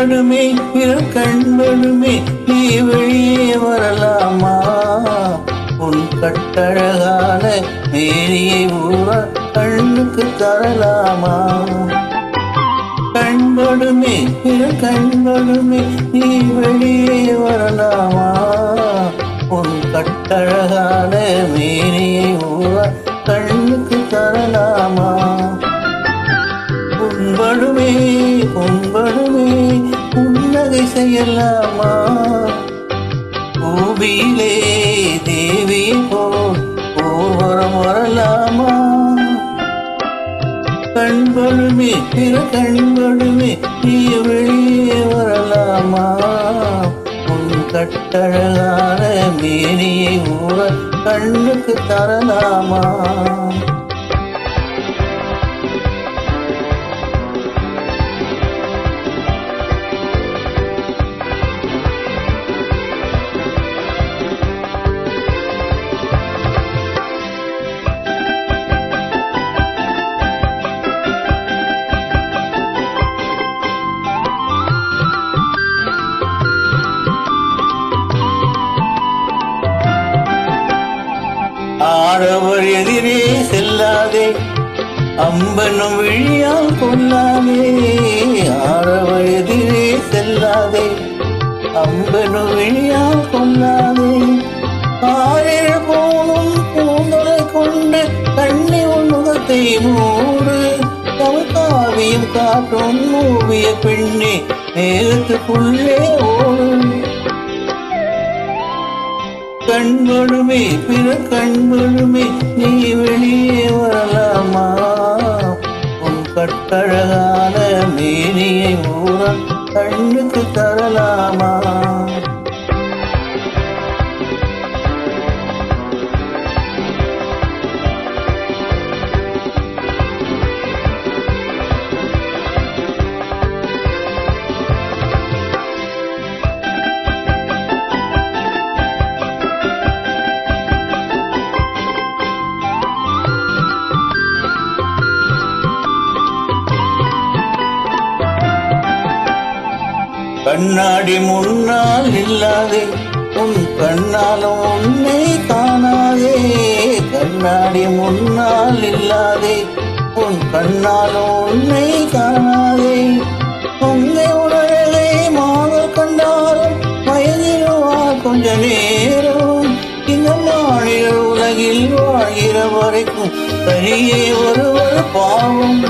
கண்படுமே விரல் கண்படுமே நீ வெளியே வரலாமா உன் கட்டழகான மேரியை ஊற கண்ணுக்கு தரலாமா கண்படுமே விரல் கண்படுமே நீ வெளியே வரலாமா உன் கட்டழகான மேரியை ஊற கண்ணுக்கு தரலாமா உன்படுமே உன்படுமே புன்னகை செய்யலாமா பூமியிலே தேவி போல் பூவரம் வரலாமா கண்படுமே பிற கண்படுமே நீ வெளியே வரலாமா உன் கட்டழகான மேனியை ஊற கண்ணுக்கு தரலாமா ஆடவர் எதிரே செல்லாதே அம்பனும் விழியால் கொல்லாதே ஆடவர் எதிரே செல்லாதே அம்பனும் விழியால் கொல்லாதே ஆயிரம் போனும் பூந்தலை கொண்டு கண்ணி உன்முகத்தை மூடு தமிழ்காவியம் காட்டும் ஓவிய பெண்ணே நேரத்துக்குள்ளே ஓடு கண்படுமே பிற கண்படுமே நீ வெளியே வரலாமா உன் கட்டழகான மேனியை ஊற கண்ணுக்கு தரலாமா கண்ணாடி முன்னால் இல்லாதே உன் கண்ணாலும் உன்னை காணாதே கண்ணாடி முன்னால் இல்லாதே உன் கண்ணாலும் உன்னை காணாதே உன்னை உடலை மாதல் கண்டாலும் மயங்கிடுவார் கொஞ்ச நேரம் இந்த மாநில உலகில் வாழ்கிற வரைக்கும் தனியே ஒருவர் பாவம்